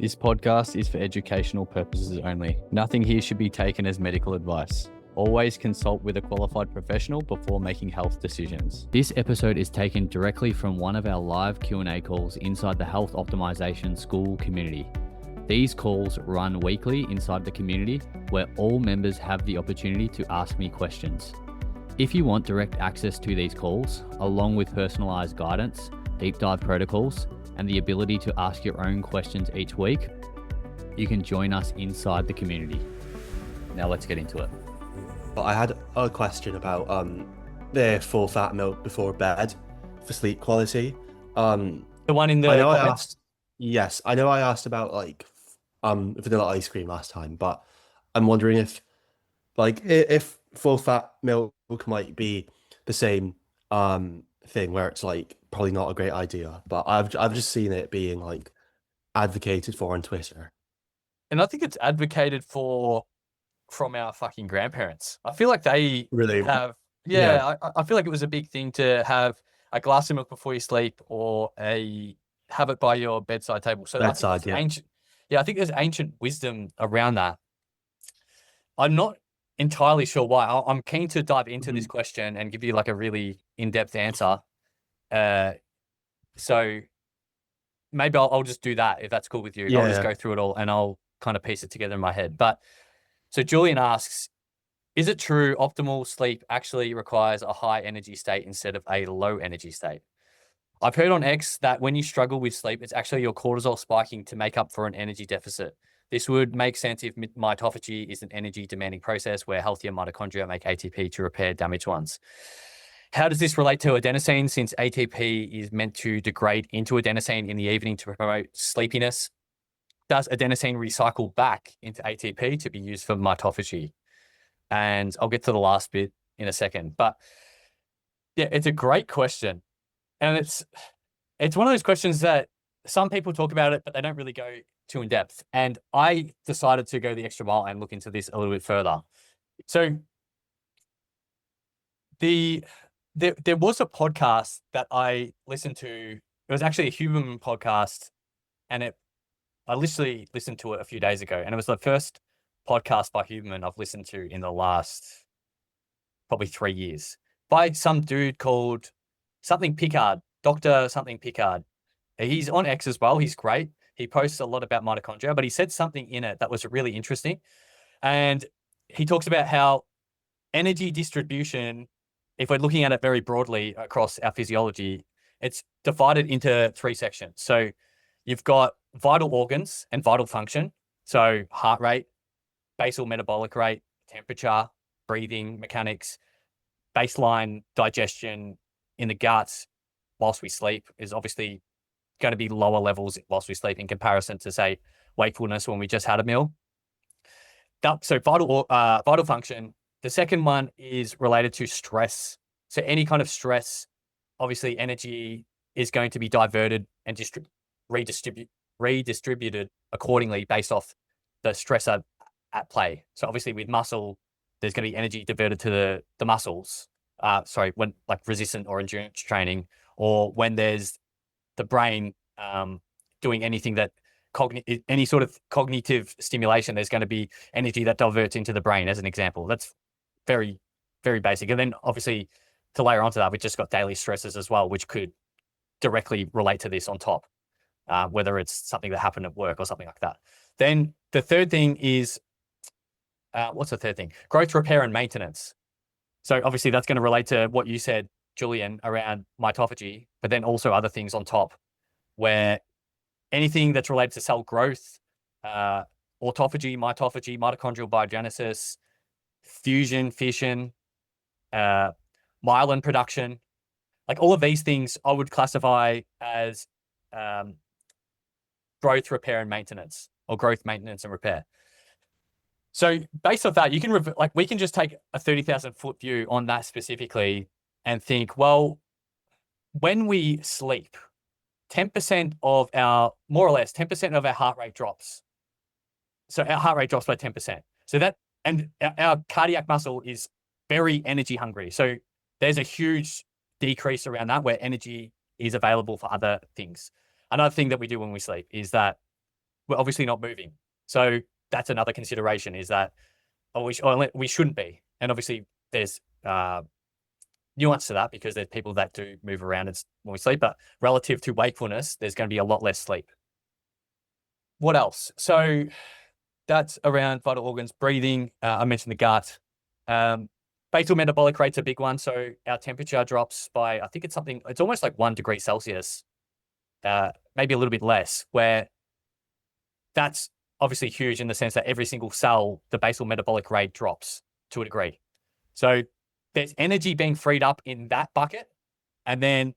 This podcast is for educational purposes only. Nothing here should be taken as medical advice. Always consult with a qualified professional before making health decisions. This episode is taken directly from one of our live Q&A calls inside the Health Optimization Skool community. These calls run weekly inside the community where all members have the opportunity to ask me questions. If you want direct access to these calls, along with personalized guidance, deep dive protocols, and the ability to ask your own questions each week, you can join us inside the community. Now let's get into it. I had a question about the full fat milk before bed for sleep quality. The one in the I know comments? I know I asked about like vanilla ice cream last time, but I'm wondering if if full fat milk might be the same thing where it's like probably not a great idea, but I've just seen it being like advocated for on Twitter. And I think it's advocated for from our fucking grandparents. I feel like they Really? have, Yeah. I feel like it was a big thing to have a glass of milk before you sleep or have it by your bedside table. So Bedside, I think yeah. ancient, I think there's ancient wisdom around that. I'm not entirely sure why. I'm keen to dive into this question and give you like a really in-depth answer. So maybe I'll just do that if that's cool with you. I'll just go through it all and I'll kind of piece it together in my head. But so Julian asks, is it true optimal sleep actually requires a high energy state instead of a low energy state? I've heard on X that when you struggle with sleep, it's actually your cortisol spiking to make up for an energy deficit. This would make sense if mitophagy is an energy demanding process where healthier mitochondria make ATP to repair damaged ones. How does this relate to adenosine, since ATP is meant to degrade into adenosine in the evening to promote sleepiness? Does adenosine recycle back into ATP to be used for mitophagy? And I'll get to the last bit in a second. But yeah, it's a great question. And it's one of those questions that some people talk about it, but they don't really go too in depth. And I decided to go the extra mile and look into this a little bit further. So there was a podcast that I listened to. It was actually a human podcast, and I literally listened to it a few days ago, and it was the first podcast by human I've listened to in the last probably 3 years, by some dude called something Pickard, Dr. something Pickard. He's on X as well. He's great. He posts a lot about mitochondria, but he said something in it that was really interesting. And he talks about how energy distribution, if we're looking at it very broadly across our physiology, it's divided into 3 sections. So you've got vital organs and vital function. So heart rate, basal metabolic rate, temperature, breathing mechanics, baseline digestion in the guts whilst we sleep is obviously going to be lower levels whilst we sleep in comparison to, say, wakefulness when we just had a meal. So vital function. The second one is related to stress. So any kind of stress, obviously energy is going to be diverted and redistributed accordingly based off the stressor at play. So obviously with muscle, there's going to be energy diverted to the muscles. When like resistant or endurance training, or when there's the brain doing anything that any sort of cognitive stimulation, there's going to be energy that diverts into the brain, as an example. That's very, very basic. And then obviously to layer onto that, we've just got daily stresses as well, which could directly relate to this on top, whether it's something that happened at work or something like that. Then the third thing is, what's the third thing? Growth, repair, and maintenance. So obviously that's going to relate to what you said, Julian, around mitophagy, but then also other things on top, where anything that's related to cell growth, autophagy, mitochondrial biogenesis, fusion, fission, myelin production, like all of these things I would classify as growth, repair, and maintenance, or growth, maintenance, and repair. So based off that, you can we can just take a 30,000 foot view on that specifically and think, well, when we sleep, 10% of our, more or less 10% of our heart rate drops. So our heart rate drops by 10%. So that, and our cardiac muscle is very energy hungry. So there's a huge decrease around that where energy is available for other things. Another thing that we do when we sleep is that we're obviously not moving. So that's another consideration, is that we shouldn't be. And obviously there's nuance to that, because there's people that do move around when we sleep, but relative to wakefulness, there's going to be a lot less sleep. What else? So that's around vital organs, breathing. I mentioned the gut. Basal metabolic rate's a big one. So our temperature drops by, I think it's almost like 1 degree Celsius, maybe a little bit less, where that's obviously huge in the sense that every single cell, the basal metabolic rate drops to a degree. So there's energy being freed up in that bucket. And then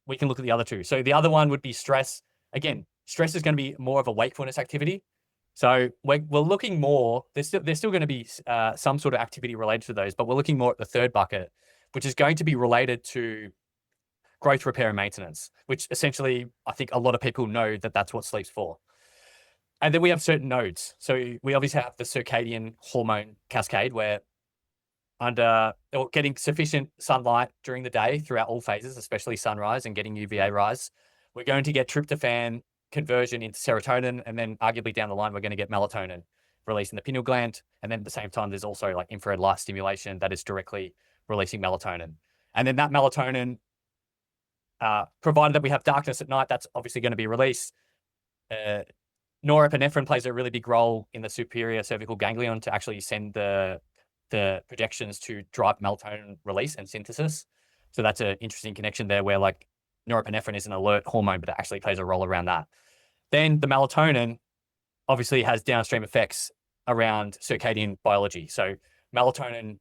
we can look at the other two. So the other one would be stress. Again, stress is going to be more of a wakefulness activity. So we're looking more, there's still going to be some sort of activity related to those, but we're looking more at the third bucket, which is going to be related to growth, repair, and maintenance, which essentially, I think a lot of people know that that's what sleep's for. And then we have certain nodes. So we obviously have the circadian hormone cascade, where getting sufficient sunlight during the day throughout all phases, especially sunrise and getting UVA rise, we're going to get tryptophan conversion into serotonin, and then arguably down the line, we're going to get melatonin released in the pineal gland. And then at the same time, there's also like infrared light stimulation that is directly releasing melatonin. And then that melatonin, provided that we have darkness at night, that's obviously going to be released. Norepinephrine plays a really big role in the superior cervical ganglion to actually send the projections to drive melatonin release and synthesis. So that's an interesting connection there, where like norepinephrine is an alert hormone, but it actually plays a role around that. Then the melatonin obviously has downstream effects around circadian biology. So melatonin,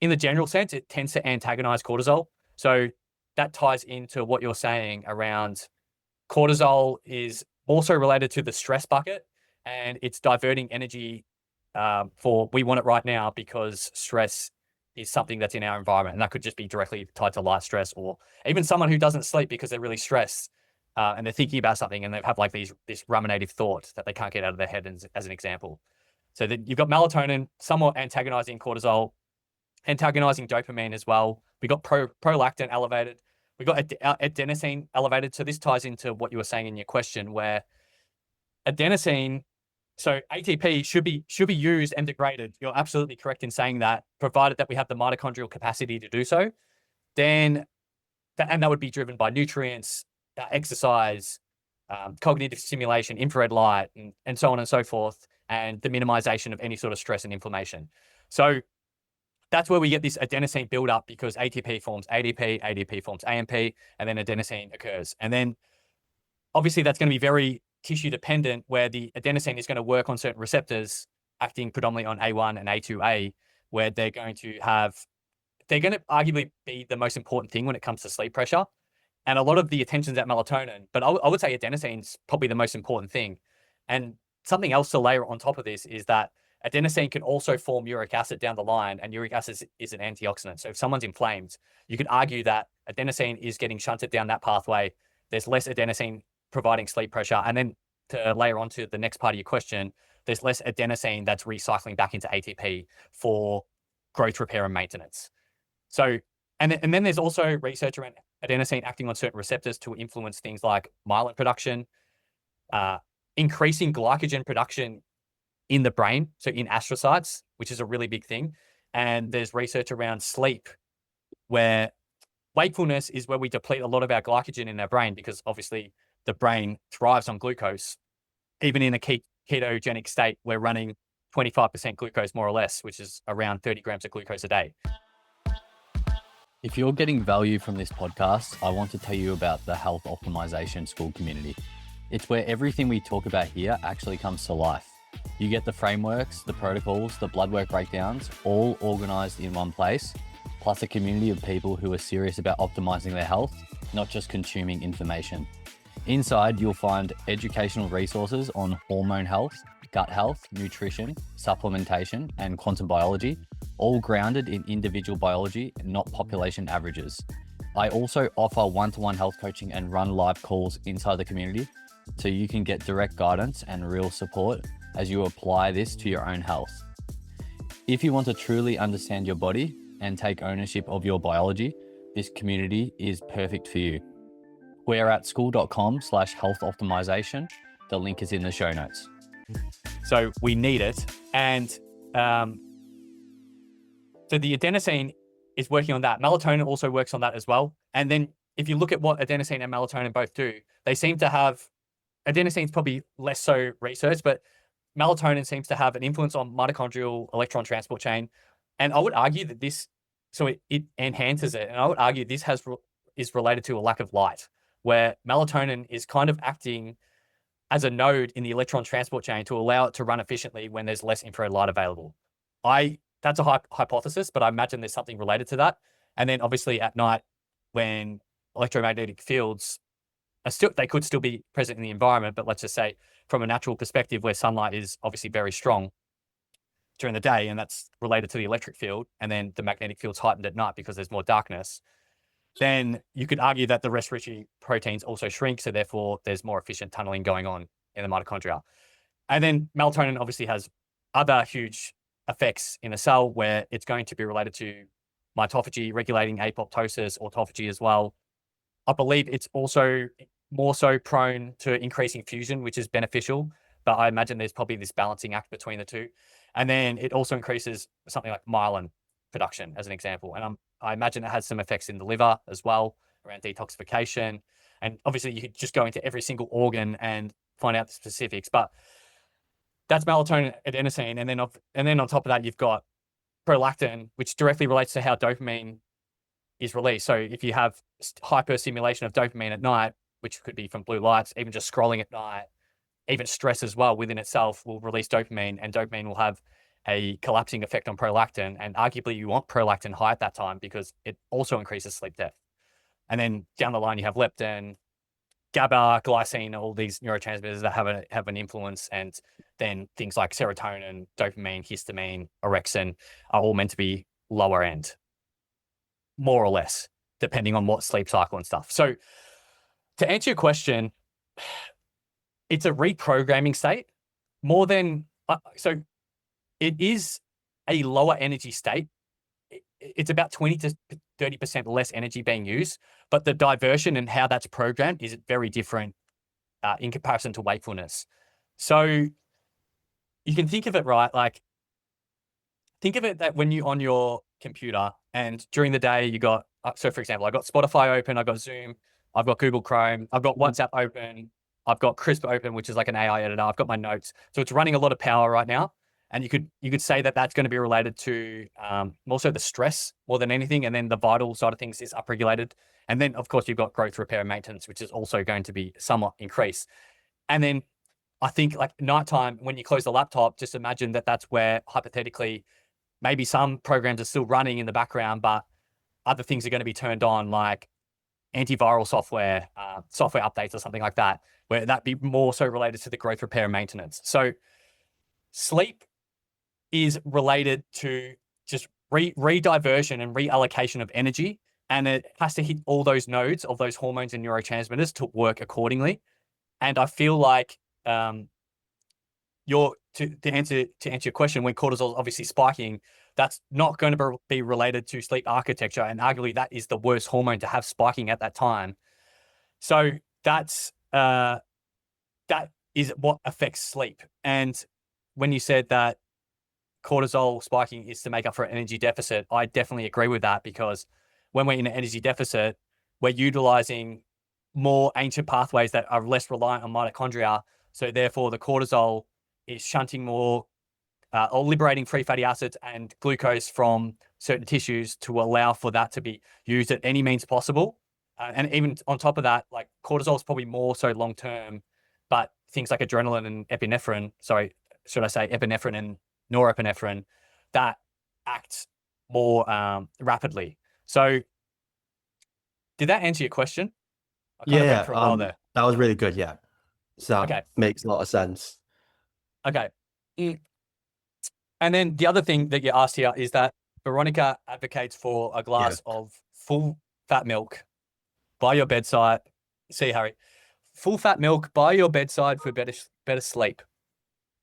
in the general sense, it tends to antagonize cortisol. So that ties into what you're saying around cortisol is also related to the stress bucket, and it's diverting energy for we want it right now because stress is something that's in our environment. And that could just be directly tied to light stress, or even someone who doesn't sleep because they're really stressed and they're thinking about something and they have like this ruminative thought that they can't get out of their head, as an example. So then you've got melatonin somewhat antagonizing cortisol, antagonizing dopamine as well. We got prolactin elevated. We got adenosine elevated. So this ties into what you were saying in your question, where adenosine, so ATP should be used and degraded. You're absolutely correct in saying that, provided that we have the mitochondrial capacity to do so. Then, that would be driven by nutrients, exercise, cognitive stimulation, infrared light, and so on and so forth, and the minimization of any sort of stress and inflammation. So that's where we get this adenosine buildup, because ATP forms ADP, ADP forms AMP, and then adenosine occurs. And then obviously that's going to be very tissue dependent, where the adenosine is going to work on certain receptors acting predominantly on A1 and A2A, where they're going to arguably be the most important thing when it comes to sleep pressure. And a lot of the attention's at melatonin, but I would say adenosine's probably the most important thing. And something else to layer on top of this is that adenosine can also form uric acid down the line, and uric acid is an antioxidant. So if someone's inflamed, you could argue that adenosine is getting shunted down that pathway. There's less adenosine providing sleep pressure. And then to layer onto the next part of your question, there's less adenosine that's recycling back into ATP for growth, repair, and maintenance. So, and then there's also research around adenosine acting on certain receptors to influence things like myelin production, increasing glycogen production in the brain, so in astrocytes, which is a really big thing. And there's research around sleep, where wakefulness is where we deplete a lot of our glycogen in our brain, because obviously the brain thrives on glucose. Even in a ketogenic state, we're running 25% glucose more or less, which is around 30 grams of glucose a day. If you're getting value from this podcast, I want to tell you about the Health Optimization Skool community. It's where everything we talk about here actually comes to life. You get the frameworks, the protocols, the blood work breakdowns, all organized in one place, plus a community of people who are serious about optimizing their health, not just consuming information. Inside, you'll find educational resources on hormone health, gut health, nutrition, supplementation, and quantum biology, all grounded in individual biology, not population averages. I also offer one-to-one health coaching and run live calls inside the community, so you can get direct guidance and real support as you apply this to your own health. If you want to truly understand your body and take ownership of your biology, this community is perfect for you. We're at skool.com/health optimization, The link is in the show notes. So we need it. And so the adenosine is working on that. Melatonin also works on that as well. And then if you look at what adenosine and melatonin both do, they seem to have, adenosine's probably less so research, but melatonin seems to have an influence on mitochondrial electron transport chain. And I would argue that this, so it enhances it. And I would argue this is related to a lack of light, where melatonin is kind of acting as a node in the electron transport chain to allow it to run efficiently when there's less infrared light available. That's a hypothesis, but I imagine there's something related to that. And then obviously at night, when electromagnetic fields are still, they could still be present in the environment, but let's just say from a natural perspective where sunlight is obviously very strong during the day, and that's related to the electric field, and then the magnetic field's heightened at night because there's more darkness, then you could argue that the respiratory proteins also shrink, so therefore there's more efficient tunneling going on in the mitochondria. And then melatonin obviously has other huge effects in a cell where it's going to be related to mitophagy, regulating apoptosis, autophagy as well. I believe it's also more so prone to increasing fusion, which is beneficial, but I imagine there's probably this balancing act between the two. And then it also increases something like myelin production, as an example. And I imagine it has some effects in the liver as well, around detoxification. And obviously you could just go into every single organ and find out the specifics, but that's melatonin, adenosine. And then on top of that, you've got prolactin, which directly relates to how dopamine is released. So if you have hyperstimulation of dopamine at night, which could be from blue lights, even just scrolling at night, even stress as well within itself will release dopamine, and dopamine will have a collapsing effect on prolactin. And arguably you want prolactin high at that time because it also increases sleep depth. And then down the line, you have leptin, GABA, glycine, all these neurotransmitters that have an influence. And then things like serotonin, dopamine, histamine, orexin are all meant to be lower end, more or less, depending on what sleep cycle and stuff. So to answer your question, it's a reprogramming state more than, so it is a lower energy state. It's about 20 to 30% less energy being used, but the diversion and how that's programmed is very different in comparison to wakefulness. So you can think of it, right? Like, think of it that when you're on your computer and during the day you got, so for example, I got Spotify open, I got Zoom, I've got Google Chrome, I've got WhatsApp open, I've got Crisp open, which is like an AI editor, I've got my notes. So it's running a lot of power right now. And you could say that that's going to be related to more so the stress more than anything. And then the vital side of things is upregulated. And then, of course, you've got growth, repair, and maintenance, which is also going to be somewhat increased. And then I think like nighttime, when you close the laptop, just imagine that that's where hypothetically, maybe some programs are still running in the background, but other things are going to be turned on, like antiviral software, software updates or something like that, where that be more so related to the growth, repair, and maintenance. So sleep is related to just rediversion and reallocation of energy. And it has to hit all those nodes of those hormones and neurotransmitters to work accordingly. And I feel like to answer your question, when cortisol is obviously spiking, that's not going to be related to sleep architecture. And arguably that is the worst hormone to have spiking at that time. So that is what affects sleep. And when you said that cortisol spiking is to make up for an energy deficit, I definitely agree with that, because when we're in an energy deficit, we're utilizing more ancient pathways that are less reliant on mitochondria. So therefore the cortisol is shunting more or liberating free fatty acids and glucose from certain tissues to allow for that to be used at any means possible. And even on top of that, like cortisol is probably more so long-term, but things like adrenaline and epinephrine, epinephrine and norepinephrine, that act more rapidly. So did that answer your question? I kind of went for a while there. That was really good. Yeah. So Okay. Makes a lot of sense. Okay. And then the other thing that you asked here is that Veronica advocates for a glass of full fat milk by your bedside. See, Harry, full fat milk by your bedside for better sleep.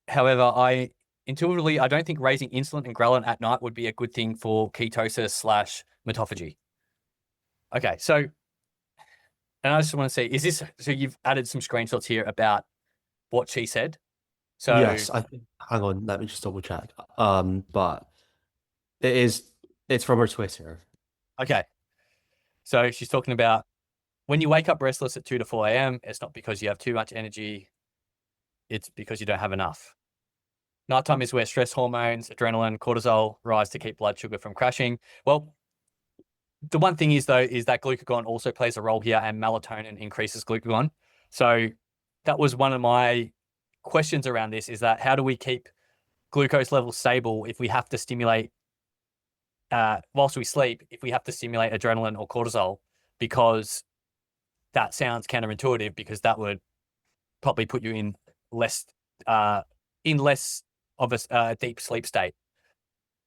However, intuitively, I don't think raising insulin and ghrelin at night would be a good thing for ketosis / mitophagy. Okay, so, and I just want to say, so you've added some screenshots here about what she said. So Yes, I think. Hang on, let me just double check. But it's from her Twitter. okay. So she's talking about when you wake up restless at 2 to 4 a.m., it's not because you have too much energy, it's because you don't have enough. Nighttime is where stress hormones, adrenaline, cortisol rise to keep blood sugar from crashing. Well, the one thing is, though, is that glucagon also plays a role here, and melatonin increases glucagon. So that was one of my questions around this, is that how do we keep glucose levels stable if we have to stimulate, whilst we sleep, if we have to stimulate adrenaline or cortisol, because that sounds counterintuitive, because that would probably put you in less of a deep sleep state,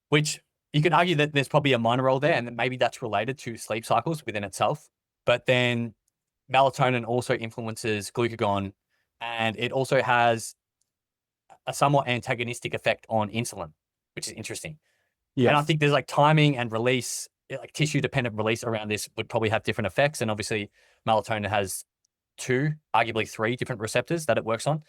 which you could argue that there's probably a minor role there, and that maybe that's related to sleep cycles within itself. But then melatonin also influences glucagon, and it also has a somewhat antagonistic effect on insulin, which is interesting. Yeah. And I think there's like timing and release, like tissue dependent release around this would probably have different effects. And obviously melatonin has 2, arguably 3 different receptors that it works on.